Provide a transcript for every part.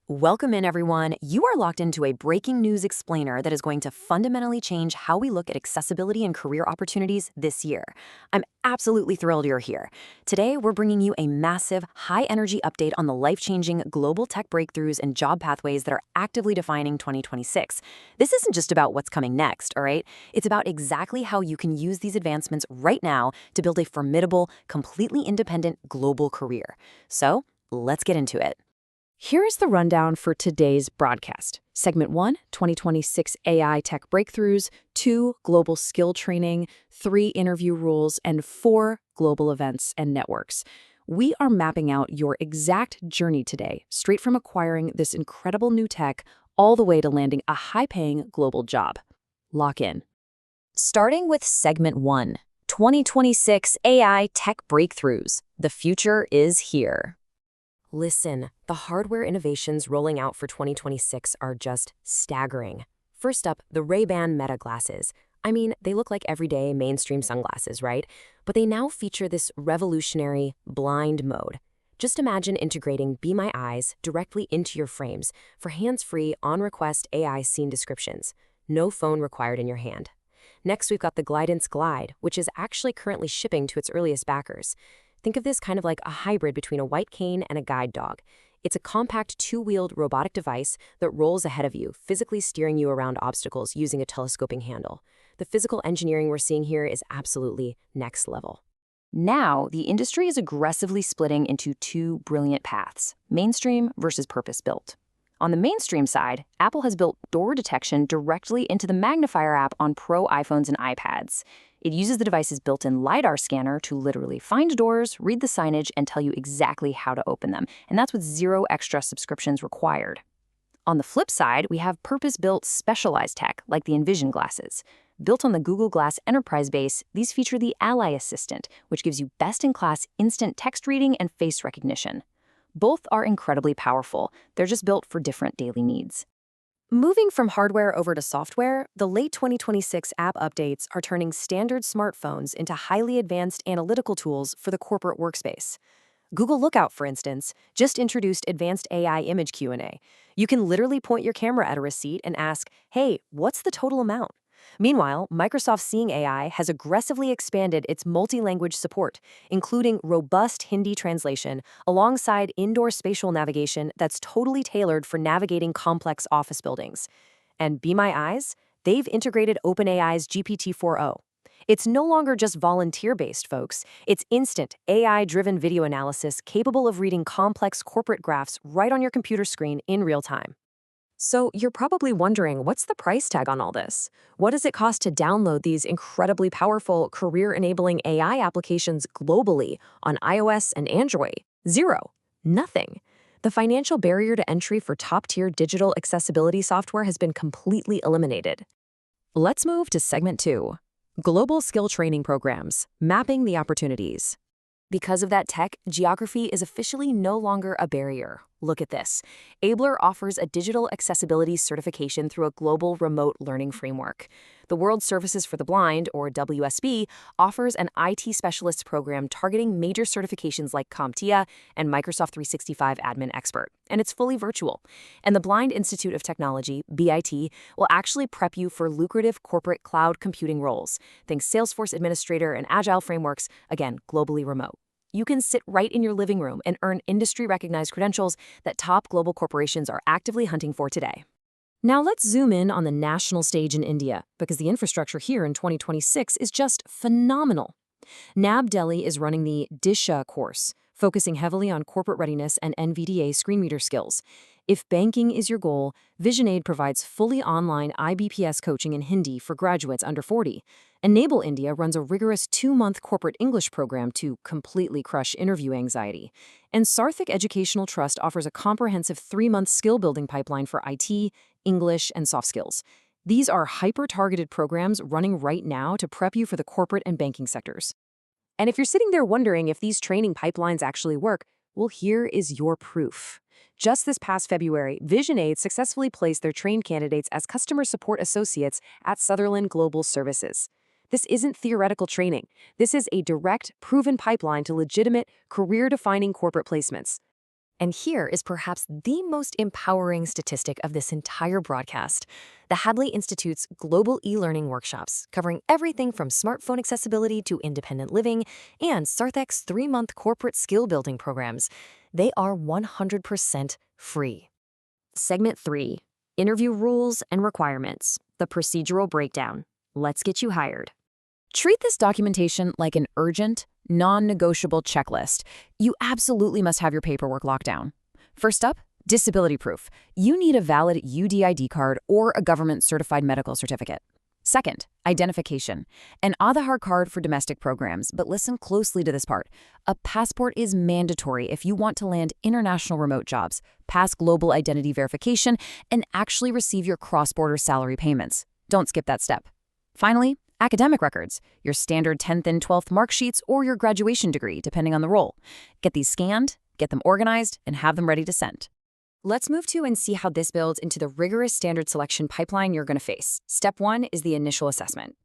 Welcome in, everyone. You are locked into a breaking news explainer that is going to fundamentally change how we look at accessibility and career opportunities this year. I'm absolutely thrilled you're here. Today, we're bringing you a massive, high-energy update on the life-changing global tech breakthroughs and job pathways that are actively defining 2026. This isn't just about what's coming next, all right? It's about exactly how you can use these advancements right now to build a formidable, completely independent global career. So, let's get into it. Here is the rundown for today's broadcast. Segment 1, 2026 AI tech breakthroughs, 2, global skill training, 3, interview rules, and 4, global events and networks. We are mapping out your exact journey today, straight from acquiring this incredible new tech all the way to landing a high-paying global job. Lock in. Starting with Segment 1, 2026 AI tech breakthroughs. The future is here. Listen, the hardware innovations rolling out for 2026 are just staggering. First up, the Ray-Ban Meta glasses. I mean, they look like everyday mainstream sunglasses, right? But they now feature this revolutionary blind mode. Just imagine integrating Be My Eyes directly into your frames for hands-free, on-request AI scene descriptions. No phone required in your hand. Next, we've got the Glidance Glide, which is actually currently shipping to its earliest backers. Think of this kind of like a hybrid between a white cane and a guide dog. It's a compact two-wheeled robotic device that rolls ahead of you, physically steering you around obstacles using a telescoping handle. The physical engineering we're seeing here is absolutely next level. Now, the industry is aggressively splitting into two brilliant paths, mainstream versus purpose-built. On the mainstream side, Apple has built door detection directly into the magnifier app on Pro iPhones and iPads. It uses the device's built-in LiDAR scanner to literally find doors, read the signage, and tell you exactly how to open them. And that's with zero extra subscriptions required. On the flip side, we have purpose-built specialized tech, like the Envision glasses. Built on the Google Glass enterprise base, these feature the Ally Assistant, which gives you best-in-class instant text reading and face recognition. Both are incredibly powerful. They're just built for different daily needs. Moving from hardware over to software, the late 2026 app updates are turning standard smartphones into highly advanced analytical tools for the corporate workspace. Google Lookout, for instance, just introduced advanced AI image Q&A. You can literally point your camera at a receipt and ask, "Hey, what's the total amount?" Meanwhile, Microsoft Seeing AI has aggressively expanded its multi-language support, including robust Hindi translation alongside indoor spatial navigation that's totally tailored for navigating complex office buildings. And Be My Eyes? They've integrated OpenAI's GPT-4o. It's no longer just volunteer-based, folks. It's instant, AI-driven video analysis capable of reading complex corporate graphs right on your computer screen in real time. So you're probably wondering, what's the price tag on all this? What does it cost to download these incredibly powerful, career-enabling AI applications globally on iOS and Android? Zero. Nothing. The financial barrier to entry for top-tier digital accessibility software has been completely eliminated. Let's move to Segment 2. Global skill training programs, mapping the opportunities. Because of that tech, geography is officially no longer a barrier. Look at this. Abler offers a digital accessibility certification through a global remote learning framework. The World Services for the Blind, or WSB, offers an IT specialist program targeting major certifications like CompTIA and Microsoft 365 Admin Expert, and it's fully virtual. And the Blind Institute of Technology, BIT, will actually prep you for lucrative corporate cloud computing roles. Think Salesforce Administrator and Agile frameworks, again, globally remote. You can sit right in your living room and earn industry-recognized credentials that top global corporations are actively hunting for today. Now let's zoom in on the national stage in India, because the infrastructure here in 2026 is just phenomenal. NAB Delhi is running the Disha course, focusing heavily on corporate readiness and NVDA screen reader skills. If banking is your goal, VisionAid provides fully online IBPS coaching in Hindi for graduates under 40. Enable India runs a rigorous 2-month corporate English program to completely crush interview anxiety. And Sarthik Educational Trust offers a comprehensive 3-month skill-building pipeline for IT, English, and soft skills. These are hyper-targeted programs running right now to prep you for the corporate and banking sectors. And if you're sitting there wondering if these training pipelines actually work, well, here is your proof. Just this past February, VisionAid successfully placed their trained candidates as customer support associates at Sutherland Global Services. This isn't theoretical training. This is a direct, proven pipeline to legitimate, career-defining corporate placements. And here is perhaps the most empowering statistic of this entire broadcast. The Hadley Institute's global e-learning workshops, covering everything from smartphone accessibility to independent living, and Sarthek's 3-month corporate skill-building programs, they are 100% free. Segment 3. Interview Rules and Requirements. The Procedural Breakdown. Let's get you hired. Treat this documentation like an urgent, non-negotiable checklist. You absolutely must have your paperwork locked down. First up, disability proof. You need a valid UDID card or a government-certified medical certificate. Second, identification. An Aadhaar card for domestic programs, but listen closely to this part. A passport is mandatory if you want to land international remote jobs, pass global identity verification, and actually receive your cross-border salary payments. Don't skip that step. Finally, academic records, your standard 10th and 12th mark sheets or your graduation degree, depending on the role. Get these scanned, get them organized, and have them ready to send. Let's move to and see how this builds into the rigorous standard selection pipeline you're going to face. Step 1 is the initial assessment.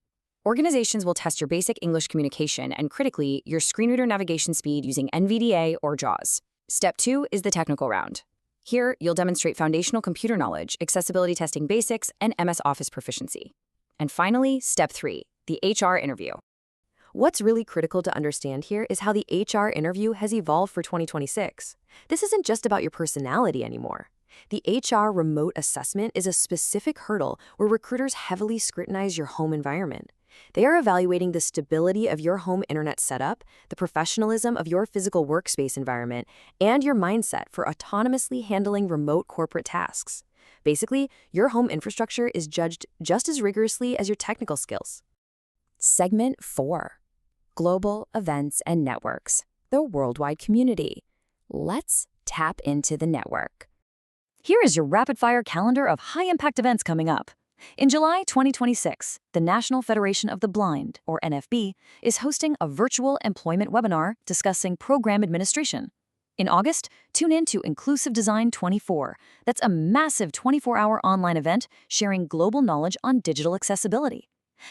Organizations will test your basic English communication and, critically, your screen reader navigation speed using NVDA or JAWS. Step 2 is the technical round. Here, you'll demonstrate foundational computer knowledge, accessibility testing basics, and MS Office proficiency. And finally, Step 3, the HR interview. What's really critical to understand here is how the HR interview has evolved for 2026. This isn't just about your personality anymore. The HR remote assessment is a specific hurdle where recruiters heavily scrutinize your home environment. They are evaluating the stability of your home internet setup, the professionalism of your physical workspace environment, and your mindset for autonomously handling remote corporate tasks. Basically, your home infrastructure is judged just as rigorously as your technical skills. Segment 4. Global Events and Networks, the worldwide community. Let's tap into the network. Here is your rapid-fire calendar of high-impact events coming up. In July 2026, the National Federation of the Blind, or NFB, is hosting a virtual employment webinar discussing program administration. In August, tune in to Inclusive Design 24. That's a massive 24-hour online event sharing global knowledge on digital accessibility.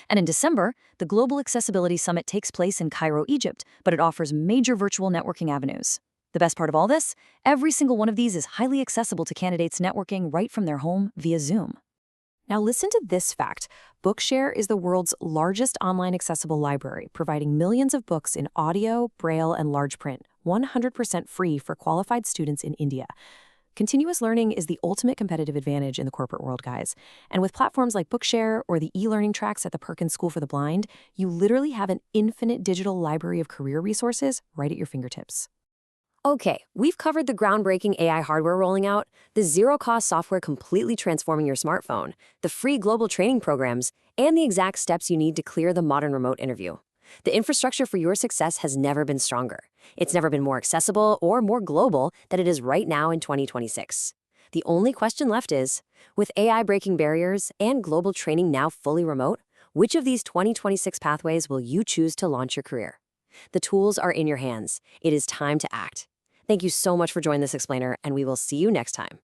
And in December, the Global Accessibility Summit takes place in Cairo, Egypt, but it offers major virtual networking avenues. The best part of all this? Every single one of these is highly accessible to candidates networking right from their home via Zoom. Now listen to this fact. Bookshare is the world's largest online accessible library, providing millions of books in audio, braille, and large print, 100% free for qualified students in India. Continuous learning is the ultimate competitive advantage in the corporate world, guys. And with platforms like Bookshare or the e-learning tracks at the Perkins School for the Blind, you literally have an infinite digital library of career resources right at your fingertips. Okay, we've covered the groundbreaking AI hardware rolling out, the zero-cost software completely transforming your smartphone, the free global training programs, and the exact steps you need to clear the modern remote interview. The infrastructure for your success has never been stronger. It's never been more accessible or more global than it is right now in 2026. The only question left is, with AI breaking barriers and global training now fully remote, which of these 2026 pathways will you choose to launch your career? The tools are in your hands. It is time to act. Thank you so much for joining this explainer, and we will see you next time.